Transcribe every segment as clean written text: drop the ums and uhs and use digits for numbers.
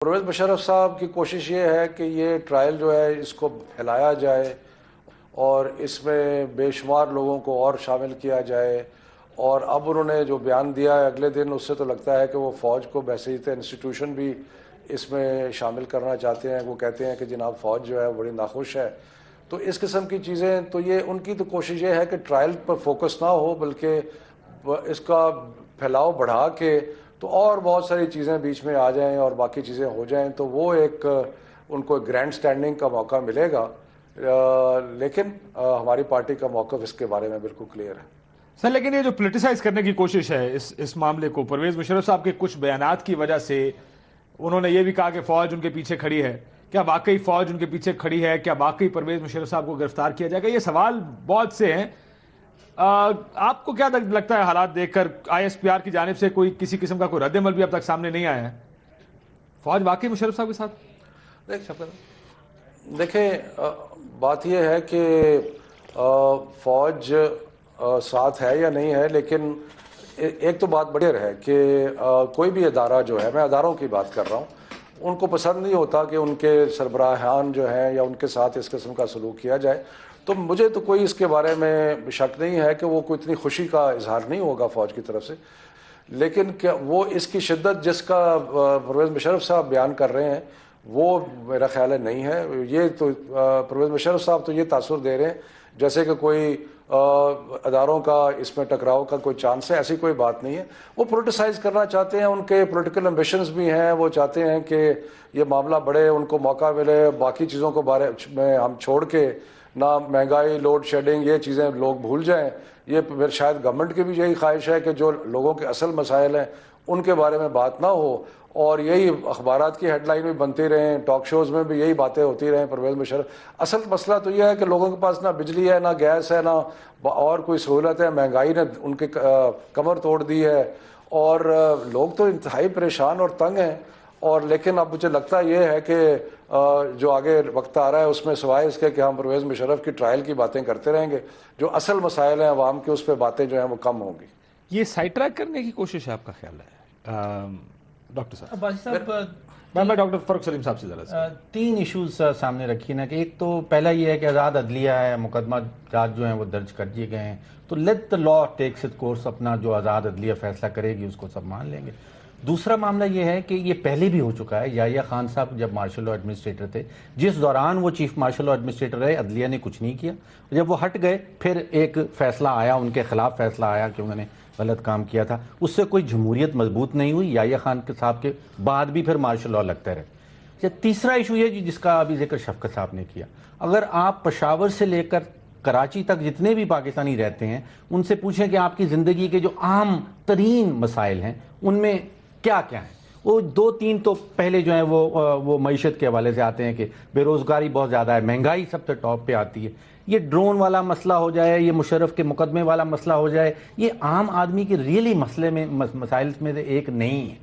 پرویز مشرف صاحب کی کوشش یہ ہے کہ یہ ٹرائل جو ہے اس کو پھیلایا جائے اور اس میں بے شمار لوگوں کو اور شامل کیا جائے، اور اب انہوں نے جو بیان دیا ہے اگلے دن، اس سے تو لگتا ہے کہ وہ فوج کو بحیثیت انسٹیٹیوشن بھی اس میں شامل کرنا چاہتے ہیں۔ وہ کہتے ہیں کہ جناب فوج جو ہے بڑی ناخوش ہے۔ تو اس قسم کی چیزیں، تو یہ ان کی تو کوشش یہ ہے کہ ٹرائل پر فوکس نہ ہو، بلکہ اس کا پھیلاؤ بڑھا کے تو اور بہت ساری چیزیں بیچ میں آ جائیں اور باقی چیزیں ہو جائیں، تو وہ ایک ان کو گرینڈ سٹینڈنگ کا موقع ملے گا۔ لیکن ہماری پارٹی کا موقف اس کے بارے میں بالکل کلیئر ہے سر۔ لیکن یہ جو پولیٹیسائز کرنے کی کوشش ہے اس معاملے کو، پرویز مشرف صاحب کے کچھ بیانات کی وجہ سے انہوں نے یہ بھی کہا کہ فوج ان کے پیچھے کھڑی ہے۔ کیا واقعی فوج ان کے پیچھے کھڑی ہے؟ کیا واقعی پرویز مشرف صاحب کو گرفتار کیا جائے گا؟ یہ سوال بہت سے ہیں۔ آپ کو کیا لگتا ہے حالات دیکھ کر، آئی ایس پی آر کی جانب سے کوئی کسی قسم کا کوئی رد عمل بھی اب تک سامنے نہیں آیا ہے؟ فوج واقعی مشرف صاحب کے ساتھ؟ دیکھیں، بات یہ ہے کہ فوج ساتھ ہے یا نہیں ہے، لیکن ایک تو بات بڑی ہے کہ کوئی بھی ادارہ جو ہے، میں اداروں کی بات کر رہا ہوں، ان کو پسند نہیں ہوتا کہ ان کے سربراہان جو ہیں یا ان کے ساتھ اس قسم کا سلوک کیا جائے۔ تو مجھے تو کوئی اس کے بارے میں شک نہیں ہے کہ وہ کوئی اتنی خوشی کا اظہار نہیں ہوگا فوج کی طرف سے، لیکن کیا وہ اس کی شدت جس کا پرویز مشرف صاحب بیان کر رہے ہیں وہ میرا خیال ہے نہیں ہے۔ یہ تو پرویز مشرف صاحب تو یہ تاثر دے رہے ہیں جیسے کہ کوئی اداروں کا اس میں ٹکراؤ کا کوئی چانس ہے، ایسی کوئی بات نہیں ہے۔ وہ پولیٹیسائز کرنا چاہتے ہیں، ان کے پولیٹیکل ایمبیشنز بھی ہیں، وہ چاہتے ہیں کہ یہ معاملہ بڑھے، ان کو موقع ملے، باقی چیزوں کو بارے میں ہم چھوڑ کے نہ مہنگائی، لوڈ شیڈنگ، یہ چیزیں لوگ بھول جائیں۔ یہ شاید گورنمنٹ کی بھی یہی خواہش ہے کہ جو لوگوں کے اصل مسائل ہیں ان کے بارے میں بات نہ ہو، اور یہی اخبارات کی ہیڈ لائن بھی بنتی رہیں، ٹاک شوز میں بھی یہی باتیں ہوتی رہیں پرویز مشرف۔ اصل مسئلہ تو یہ ہے کہ لوگوں کے پاس نہ بجلی ہے، نہ گیس ہے، نہ اور کوئی سہولت ہے۔ مہنگائی نے ان کی کمر توڑ دی ہے اور لوگ تو انتہائی پریشان اور تنگ ہیں۔ اور لیکن اب مجھے لگتا یہ ہے کہ جو آگے وقت آ رہا ہے اس میں سوائے اس کے کہ ہم پرویز مشرف کی ٹرائل کی باتیں کرتے رہیں گے، جو اصل مسائل ہیں عوام کے، اس پہ باتیں جو ہیں وہ کم ہوں گی۔ یہ سائڈ ٹریک کرنے کی کوشش ہے آپ کا خیال ہے؟ ڈاکٹر صاحب، میں ڈاکٹر فاروق سلیم صاحب سے ذرا 3 ایشوز سامنے رکھی نا، کہ ایک تو پہلا یہ ہے کہ آزاد عدلیہ ہے، مقدمہ جات جو ہیں وہ درج کر دیے گئے ہیں، تو let the law takes it course, اپنا جو آزاد عدلیہ فیصلہ کرے گی اس کو سب مان لیں گے۔ دوسرا معاملہ یہ ہے کہ یہ پہلے بھی ہو چکا ہے، یحییٰ خان صاحب جب مارشل لا ایڈمنسٹریٹر تھے، جس دوران وہ چیف مارشل لا ایڈمنسٹریٹر رہے، عدلیہ نے کچھ نہیں کیا۔ جب وہ ہٹ گئے پھر ایک فیصلہ آیا، ان کے خلاف فیصلہ آیا کہ انہوں نے غلط کام کیا تھا، اس سے کوئی جمہوریت مضبوط نہیں ہوئی۔ یحییٰ خان کے صاحب کے بعد بھی پھر مارشل لا لگتے رہے۔ تیسرا ایشو یہ جس کا ابھی ذکر شفقت صاحب نے کیا، اگر آپ پشاور سے لے کر کراچی تک جتنے بھی پاکستانی رہتے ہیں ان سے پوچھیں کہ آپ کی زندگی کے جو عام ترین مسائل ہیں ان میں کیا کیا ہیں، وہ 2-3 تو پہلے جو ہیں وہ معیشت کے حوالے سے آتے ہیں کہ بے روزگاری بہت زیادہ ہے، مہنگائی سب سے ٹاپ پہ آتی ہے، یہ ڈرون والا مسئلہ ہو جائے، یہ مشرف کے مقدمے والا مسئلہ ہو جائے، یہ عام آدمی کے ریئلی مسئلے میں مسائل میں سے ایک نہیں ہے۔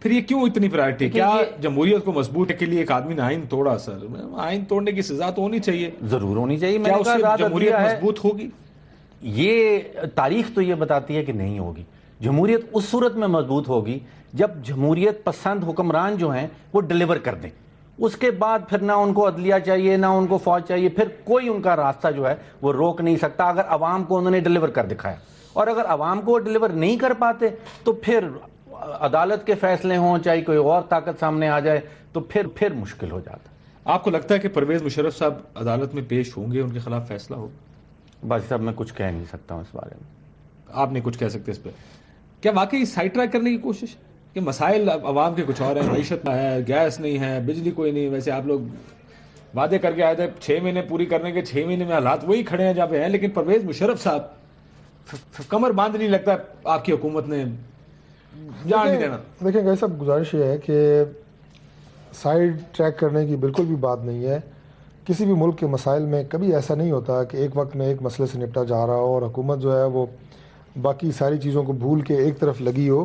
پھر یہ کیوں اتنی پرائرٹی؟ کیا جمہوریت کو مضبوط ہے کے لیے ایک آدمی نے آئین توڑا؟ سر، آئین توڑنے کی سزا تو ہونی چاہیے، ضرور ہونی چاہیے۔ کیا اس سے جمہوریت مضبوط ہوگی؟ یہ تاریخ تو یہ بتاتی ہے کہ نہیں ہوگی۔ جمہوریت اس صورت میں مضبوط ہوگی جب جمہوریت پسند حکمران جو ہیں وہ ڈیلیور کر دیں، اس کے بعد پھر نہ ان کو عدلیہ چاہیے نہ ان کو فوج چاہیے، پھر کوئی ان کا راستہ جو ہے وہ روک نہیں سکتا اگر عوام کو انہوں نے ڈیلیور کر دکھایا۔ اور اگر عوام کو وہ ڈیلیور نہیں کر پاتے تو پھر عدالت کے فیصلے ہوں، چاہے کوئی اور طاقت سامنے آ جائے، تو پھر مشکل ہو جاتا۔ آپ کو لگتا ہے کہ پرویز مشرف صاحب عدالت میں پیش ہوں گے، ان کے خلاف فیصلہ ہو؟ بس صاحب میں کچھ کہہ نہیں سکتا ہوں اس بارے میں۔ آپ نہیں کچھ کہہ سکتے اس پہ؟ کیا واقعی سائڈ ٹریک کرنے کی کوشش کہ مسائل عوام کے کچھ اور ہیں، معیشت میں ہے، گیس نہیں ہے، بجلی کوئی نہیں؟ ویسے آپ لوگ وعدے کر کے آئے تھے 6 مہینے پوری کرنے کے، 6 مہینے میں حالات وہی کھڑے ہیں جہاں پہ ہیں، لیکن پرویز مشرف صاحب کمر باندھ نہیں لگتا آپ کی حکومت نے جان نہیں دینا۔ دیکھیں گائے صاحب، گزارش یہ ہے کہ سائڈ ٹریک کرنے کی بالکل بھی بات نہیں ہے۔ کسی بھی ملک کے مسائل میں کبھی ایسا نہیں ہوتا کہ ایک وقت میں ایک مسئلے سے نپٹا جا رہا ہو اور حکومت جو ہے وہ باقی ساری چیزوں کو بھول کے ایک طرف لگی ہو۔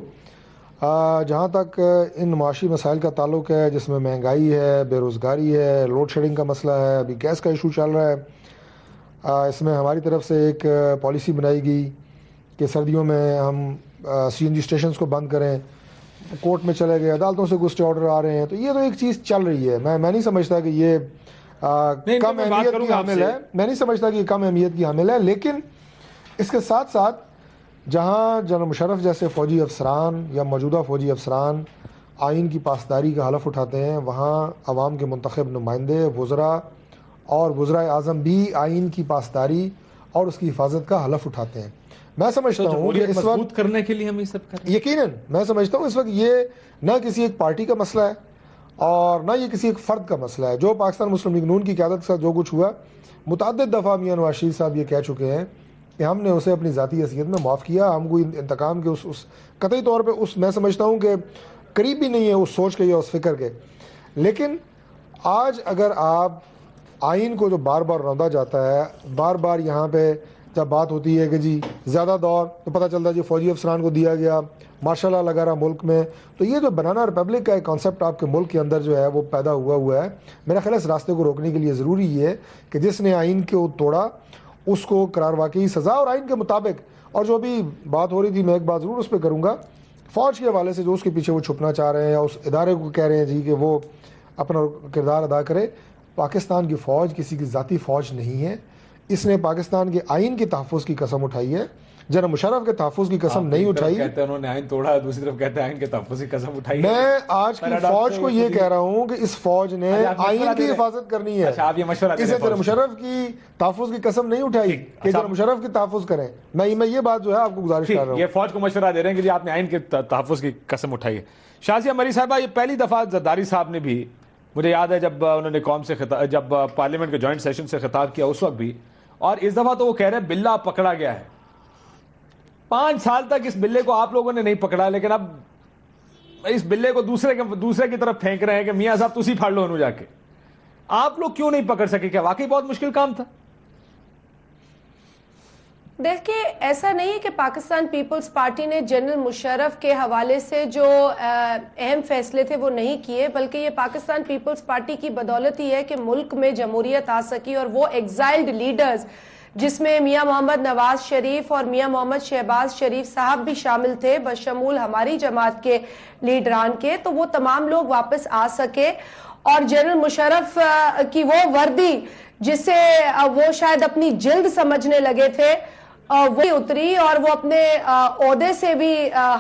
جہاں تک ان معاشی مسائل کا تعلق ہے، جس میں مہنگائی ہے، بے روزگاری ہے، لوڈ شیڈنگ کا مسئلہ ہے، ابھی گیس کا ایشو چل رہا ہے، اس میں ہماری طرف سے ایک پالیسی بنائی گئی کہ سردیوں میں ہم CNG اسٹیشنز کو بند کریں، کورٹ میں چلے گئے, عدالتوں سے کچھ آرڈر آ رہے ہیں, تو یہ تو ایک چیز چل رہی ہے. میں نہیں سمجھتا کہ یہ کم اہمیت کی حامل ہے, میں نہیں سمجھتا کہ یہ کم اہمیت کی حامل ہے. لیکن اس کے ساتھ ساتھ جہاں جنرل مشرف جیسے فوجی افسران یا موجودہ فوجی افسران آئین کی پاسداری کا حلف اٹھاتے ہیں, وہاں عوام کے منتخب نمائندے وزراء اور وزرائے اعظم بھی آئین کی پاسداری اور اس کی حفاظت کا حلف اٹھاتے ہیں. میں سمجھتا ہوں کہ اس وقت کرنے کے لیے ہم یہ سب کر رہے ہیں. یقیناً میں سمجھتا ہوں اس وقت یہ نہ کسی ایک پارٹی کا مسئلہ ہے اور نہ یہ کسی ایک فرد کا مسئلہ ہے. جو پاکستان مسلم لیگ نون کی قیادت کے ساتھ جو کچھ ہوا, متعدد دفعہ میاں نواز شریف صاحب یہ کہہ چکے ہیں کہ ہم نے اسے اپنی ذاتی حیثیت میں معاف کیا. ہم کوئی انتقام کے اس قطعی طور پہ اس میں سمجھتا ہوں کہ قریب بھی نہیں ہے اس سوچ کے یا اس فکر کے. لیکن آج اگر آپ آئین کو جو بار بار روندا جاتا ہے, بار بار یہاں پہ جب بات ہوتی ہے کہ جی زیادہ دور, تو پتہ چلتا ہے جی فوجی افسران کو دیا گیا, مارشل لا لگا رہا ملک میں. تو یہ جو بنانا ریپبلک کا ایک کانسیپٹ آپ کے ملک کے اندر جو ہے وہ پیدا ہوا ہے. میرا خیال ہے اس راستے کو روکنے کے لیے ضروری یہ ہے کہ جس نے آئین کو توڑا اس کو قرار واقعی سزا اور آئین کے مطابق. اور جو بھی بات ہو رہی تھی, میں ایک بات ضرور اس پہ کروں گا, فوج کے حوالے سے جو اس کے پیچھے وہ چھپنا چاہ رہے ہیں یا اس ادارے کو کہہ رہے ہیں جی کہ وہ اپنا کردار ادا کرے. پاکستان کی فوج کسی کی ذاتی فوج نہیں ہے. اس نے پاکستان کے آئین کے تحفظ کی قسم اٹھائی ہے, جنرل مشرف کے تحفظ کی قسم نہیں اٹھائی. کہتے ہیں انہوں نے آئین توڑا, دوسری طرف کہتے ہیں آئین کے تحفظ کی قسم اٹھائی. میں آج کی فوج کو یہ کہہ رہا ہوں کہ اس فوج نے آئین کی حفاظت کرنی ہے. آپ یہ مشورہ اسے جنرل مشرف کی تحفظ کی قسم نہیں اٹھائی کہ جنرل مشرف کی تحفظ کریں. میں یہ بات جو ہے آپ کو گزارش کر رہا ہوں. یہ فوج کو مشورہ دے رہے ہیں کہ جی آپ نے آئین کے تحفظ کی قسم اٹھائی ہے. شازیہ مری صاحبہ, یہ پہلی دفعہ زرداری صاحب نے بھی, مجھے یاد ہے جب انہوں نے قوم سے جب پارلیمنٹ کے جوائنٹ سیشن سے خطاب کیا اس وقت بھی, اور اس دفعہ تو وہ کہہ رہے ہیں بلہ پکڑا گیا ہے. 5 سال تک اس بلے کو آپ لوگوں نے نہیں پکڑا, لیکن اب اس بلے کو دوسرے کی طرف پھینک رہے ہیں کہ میاں صاحب تسی پھاڑ لو انہوں جا کے. آپ لوگ کیوں نہیں پکڑ سکے؟ کیا واقعی بہت مشکل کام تھا؟ دیکھیں, ایسا نہیں ہے کہ پاکستان پیپلز پارٹی نے جنرل مشرف کے حوالے سے جو اہم فیصلے تھے وہ نہیں کیے, بلکہ یہ پاکستان پیپلز پارٹی کی بدولت ہی ہے کہ ملک میں جمہوریت آ سکی. اور وہ ایگزائلڈ لیڈرز جس میں میاں محمد نواز شریف اور میاں محمد شہباز شریف صاحب بھی شامل تھے, بشمول ہماری جماعت کے لیڈران کے, تو وہ تمام لوگ واپس آ سکے. اور جنرل مشرف کی وہ وردی جسے وہ شاید اپنی جلد سمجھنے لگے تھے وہی اتری, اور وہ اپنے عہدے سے بھی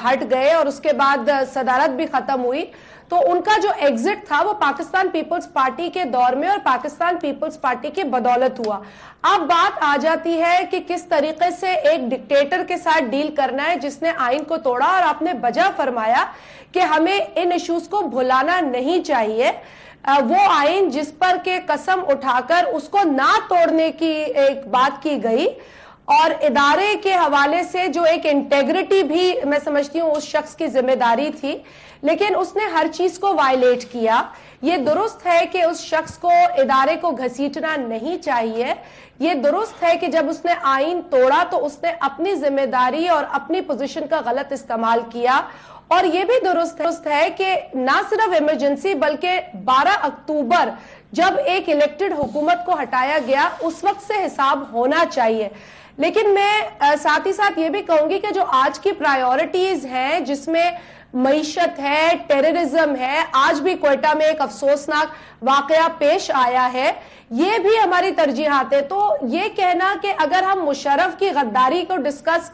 ہٹ گئے, اور اس کے بعد صدارت بھی ختم ہوئی. تو ان کا جو ایگزٹ تھا وہ پاکستان پیپلز پارٹی کے دور میں اور پاکستان پیپلز پارٹی کی بدولت ہوا. اب بات آ جاتی ہے کہ کس طریقے سے ایک ڈکٹیٹر کے ساتھ ڈیل کرنا ہے جس نے آئین کو توڑا. اور آپ نے بجا فرمایا کہ ہمیں ان ایشوز کو بھلانا نہیں چاہیے. وہ آئین جس پر کہ قسم اٹھا کر اس کو نہ توڑنے کی ایک بات کی گئی, اور ادارے کے حوالے سے جو ایک انٹیگریٹی بھی میں سمجھتی ہوں اس شخص کی ذمہ داری تھی, لیکن اس نے ہر چیز کو وائلیٹ کیا. یہ درست ہے کہ اس شخص کو ادارے کو گھسیٹنا نہیں چاہیے. یہ درست ہے کہ جب اس نے آئین توڑا تو اس نے اپنی ذمہ داری اور اپنی پوزیشن کا غلط استعمال کیا. اور یہ بھی درست ہے کہ نہ صرف ایمرجنسی بلکہ 12 اکتوبر جب ایک الیکٹڈ حکومت کو ہٹایا گیا اس وقت سے حساب ہونا چاہیے. لیکن میں ساتھ ہی ساتھ یہ بھی کہوں گی کہ جو آج کی پرائیورٹیز ہیں جس میں معیشت ہے, ٹیررزم ہے, آج بھی کوئٹہ میں ایک افسوسناک واقعہ پیش آیا ہے, یہ بھی ہماری ترجیحات ہے. تو یہ کہنا کہ اگر ہم مشرف کی غداری کو ڈسکس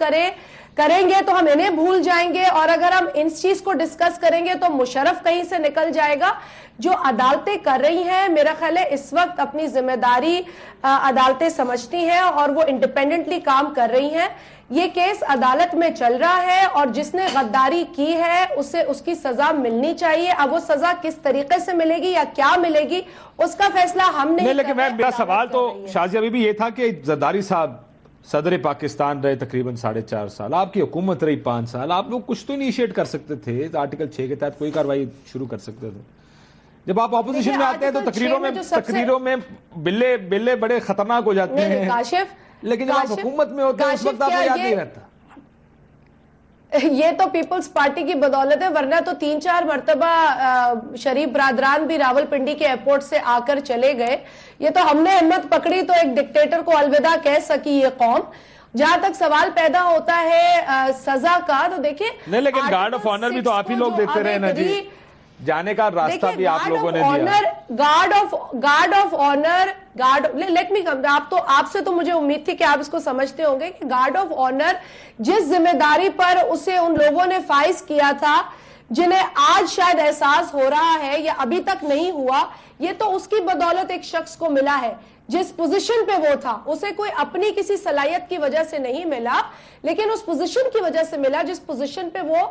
کریں گے تو ہم انہیں بھول جائیں گے, اور اگر ہم ان چیز کو ڈسکس کریں گے تو مشرف کہیں سے نکل جائے گا. جو عدالتیں کر رہی ہیں میرا خیال ہے اس وقت اپنی ذمہ داری عدالتیں سمجھتی ہیں اور وہ انڈیپینڈنٹلی کام کر رہی ہیں. یہ کیس عدالت میں چل رہا ہے اور جس نے غداری کی ہے اسے اس کی سزا ملنی چاہیے. اب وہ سزا کس طریقے سے ملے گی یا کیا ملے گی اس کا فیصلہ ہم نہیں. لیکن میرا سوال تو شازیہ بی بی یہ تھا کہ زرداری صاحب صدر پاکستان رہے تقریباً 4.5 سال, آپ کی حکومت رہی 5 سال, آپ لوگ کچھ تو انیشیٹ کر سکتے تھے, آرٹیکل 6 کے تحت کوئی کاروائی شروع کر سکتے تھے. جب آپ اپوزیشن میں آتے ہیں تو تقریروں میں بلے بڑے خطرناک ہو جاتے ہیں, لیکن جب آپ حکومت میں ہوتے ہیں اس وقت آپ کو یاد نہیں رہتا. یہ تو پیپلز پارٹی کی بدولت ہے, ورنہ تو 3-4 مرتبہ شریف برادران بھی راول پنڈی کے ایئرپورٹ سے آ کر چلے گئے. یہ تو ہم نے ہمت پکڑی تو ایک ڈکٹیٹر کو الوداع کہہ سکی یہ قوم. جہاں تک سوال پیدا ہوتا ہے سزا کا تو دیکھیں نہیں لیکن گارڈ آف آنر بھی تو آپ ہی لوگ دیتے رہے نا جی, جانے کا راستہ بھی آپ لوگوں نے دیا. Guard of honour let me come, آپ سے تو مجھے امید تھی کہ آپ اس کو سمجھتے ہوں گے کہ گارڈ آف آنر جس ذمہ داری پر اسے ان لوگوں نے فائز کیا تھا, جنہیں آج شاید احساس ہو رہا ہے یا ابھی تک نہیں ہوا, یہ تو اس کی بدولت ایک شخص کو ملا ہے جس پوزیشن پہ وہ تھا. اسے کوئی اپنی کسی صلاحیت کی وجہ سے نہیں ملا, لیکن اس پوزیشن کی وجہ سے ملا جس پوزیشن پہ وہ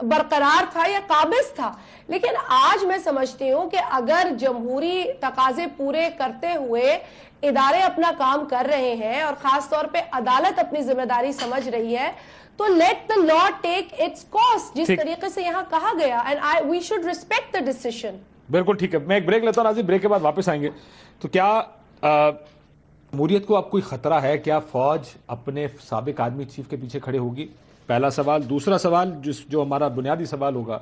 برقرار تھا یا قابض تھا. لیکن آج میں سمجھتی ہوں کہ اگر جمہوری تقاضے پورے کرتے ہوئے ادارے اپنا کام کر رہے ہیں اور خاص طور پہ عدالت اپنی ذمہ داری سمجھ رہی ہے, تو let the law take its course, جس طریقے سے یہاں کہا گیا, and we should respect the decision. بالکل ٹھیک ہے, میں ایک بریک لیتا ہوں ناظرین, بریک کے بعد واپس آئیں گے. تو کیا جمہوریت کو اب کوئی خطرہ ہے, کیا فوج اپنے سابق آرمی چیف کے پیچھے کھڑے ہوگی؟ پہلا سوال. دوسرا سوال جو ہمارا بنیادی سوال ہوگا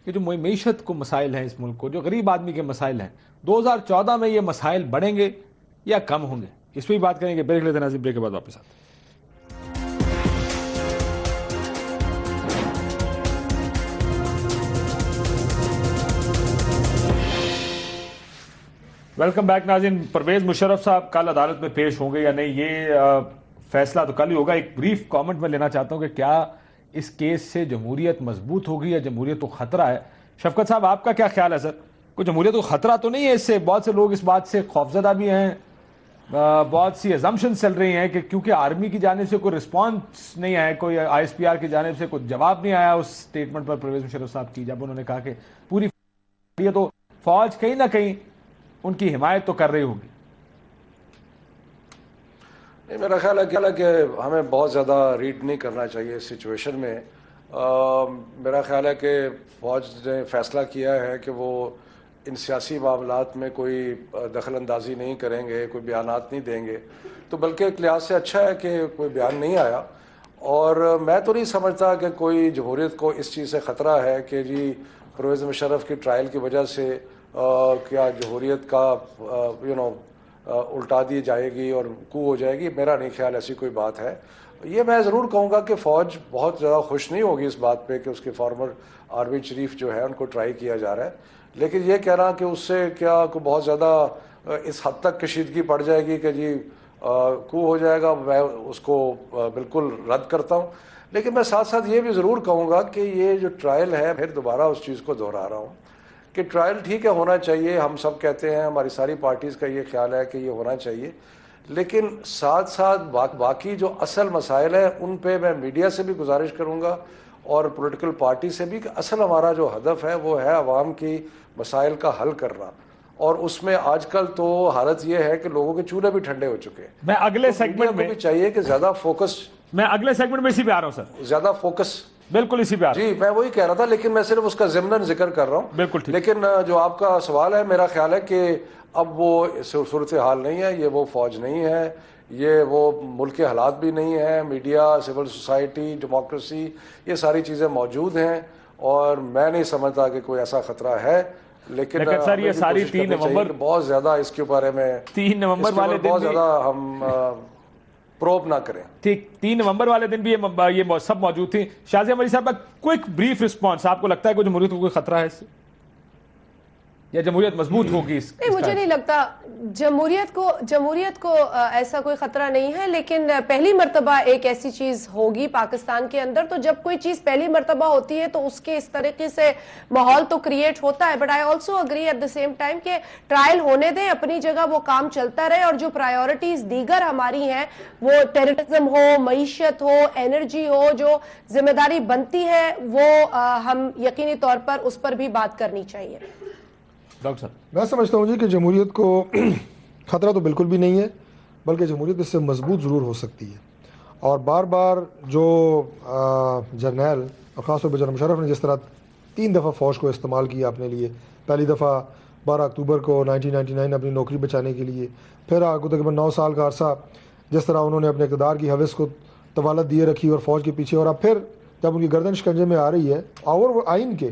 کہ جو معیشت کو مسائل ہیں اس ملک کو, جو غریب آدمی کے مسائل ہیں, 2014 میں یہ مسائل بڑھیں گے یا کم ہوں گے؟ اس پہ بھی بات کریں گے. بریک لیتے ہیں ناظرین, بریک کے بعد واپس آتے ہیں. ویلکم بیک ناظرین. پرویز مشرف صاحب کل عدالت میں پیش ہوں گے یا نہیں, یہ فیصلہ تو کل ہی ہوگا. ایک بریف کامنٹ میں لینا چاہتا ہوں کہ کیا اس کیس سے جمہوریت مضبوط ہوگی یا جمہوریت کو خطرہ ہے؟ شفقت صاحب آپ کا کیا خیال ہے سر؟ کوئی جمہوریت کو خطرہ تو نہیں ہے اس سے؟ بہت سے لوگ اس بات سے خوفزدہ بھی ہیں, بہت سی ازمپشنز چل رہی ہیں کہ کیونکہ آرمی کی جانب سے کوئی رسپانس نہیں آیا, کوئی آئی ایس پی آر کی جانب سے کوئی جواب نہیں آیا اس سٹیٹمنٹ پر پرویز مشرف صاحب کی, جب انہوں نے کہا کہ پوری تو فوج کہیں نہ کہیں ان کی حمایت تو کر رہی ہوگی. میرا خیال ہے کہ ہمیں بہت زیادہ ریڈ نہیں کرنا چاہیے اس سچویشن میں. میرا خیال ہے کہ فوج نے فیصلہ کیا ہے کہ وہ ان سیاسی معاملات میں کوئی دخل اندازی نہیں کریں گے, کوئی بیانات نہیں دیں گے, تو بلکہ ایک لحاظ سے اچھا ہے کہ کوئی بیان نہیں آیا. اور میں تو نہیں سمجھتا کہ کوئی جمہوریت کو اس چیز سے خطرہ ہے کہ جی پرویز مشرف کی ٹرائل کی وجہ سے کیا جمہوریت کا الٹا دی جائے گی اور کو ہو جائے گی. میرا نہیں خیال ایسی کوئی بات ہے. یہ میں ضرور کہوں گا کہ فوج بہت زیادہ خوش نہیں ہوگی اس بات پہ کہ اس کے فارمر آرمی چیف جو ہے ان کو ٹرائی کیا جا رہا ہے, لیکن یہ کہنا کہ اس سے کیا کو بہت زیادہ اس حد تک کشیدگی پڑ جائے گی کہ جی کو ہو جائے گا, میں اس کو بالکل رد کرتا ہوں. لیکن میں ساتھ ساتھ یہ بھی ضرور کہوں گا کہ یہ جو ٹرائل ہے, پھر دوبارہ اس چیز کو دہرا رہا ہوں کہ ٹرائل ٹھیک ہے ہونا چاہیے, ہم سب کہتے ہیں, ہماری ساری پارٹیز کا یہ خیال ہے کہ یہ ہونا چاہیے, لیکن ساتھ ساتھ باقی جو اصل مسائل ہیں ان پہ میں میڈیا سے بھی گزارش کروں گا اور پولیٹیکل پارٹی سے بھی کہ اصل ہمارا جو ہدف ہے وہ ہے عوام کی مسائل کا حل کرنا. اور اس میں آج کل تو حالت یہ ہے کہ لوگوں کے چولہے بھی ٹھنڈے ہو چکے ہیں. میں اگلے سیگمنٹ میں بھی چاہیے کہ زیادہ فوکس, میں اگلے سیگمنٹ میں اسی پہ آ رہا ہوں سر, زیادہ فوکس بالکل اسی پہ آ رہا ہوں. جی میں وہی کہہ رہا تھا, لیکن میں صرف اس کا ضمناً ذکر کر رہا ہوں. بالکل ٹھیک. لیکن جو آپ کا سوال ہے, میرا خیال ہے کہ اب وہ صورتحال نہیں ہے, یہ وہ فوج نہیں ہے, یہ وہ ملک کے حالات بھی نہیں ہیں. میڈیا, سول سوسائٹی, ڈیموکریسی, یہ ساری چیزیں موجود ہیں اور میں نہیں سمجھتا کہ کوئی ایسا خطرہ ہے. لیکن سر یہ ساری 3 نومبر بہت زیادہ اس کے بارے میں 3 نومبر والے دن بہت زیادہ ہم پروب نہ کریں. ٹھیک, 3 نومبر والے دن بھی یہ سب موجود تھی. شازیہ مری صاحب, کوئک بریف رسپانس, آپ کو لگتا ہے کہ جمہوریت کو کوئی خطرہ ہے اس سے یا جمہوریت مضبوط ہوگی؟ نہیں, مجھے نہیں لگتا جمہوریت کو ایسا کوئی خطرہ نہیں ہے, لیکن پہلی مرتبہ ایک ایسی چیز ہوگی پاکستان کے اندر, تو جب کوئی چیز پہلی مرتبہ ہوتی ہے تو اس کے اس طریقے سے ماحول تو کریٹ ہوتا ہے. But I also agree at the same time کہ ٹرائل ہونے دیں, اپنی جگہ وہ کام چلتا رہے, اور جو پرائیورٹیز دیگر ہماری ہیں وہ ٹیررزم ہو, معیشت ہو, انرجی ہو, جو ذمہ داری بنتی ہے وہ ہم یقینی طور پر اس پر بھی بات کرنی چاہیے. ڈاکٹر صاحب, میں سمجھتا ہوں جی کہ جمہوریت کو خطرہ تو بالکل بھی نہیں ہے, بلکہ جمہوریت اس سے مضبوط ضرور ہو سکتی ہے. اور بار بار جو جرنیل اور خاص طور پہ جنرل مشرف نے جس طرح 3 دفعہ فوج کو استعمال کیا اپنے لیے, پہلی دفعہ 12 اکتوبر کو 1999 اپنی نوکری بچانے کے لیے, پھر تقریباً 9 سال کا عرصہ جس طرح انہوں نے اپنے اقتدار کی حوث کو طوالت دیے رکھی اور فوج کے پیچھے, اور اب پھر جب ان کی گردن شکنجے میں آ رہی ہے اور وہ آئین کے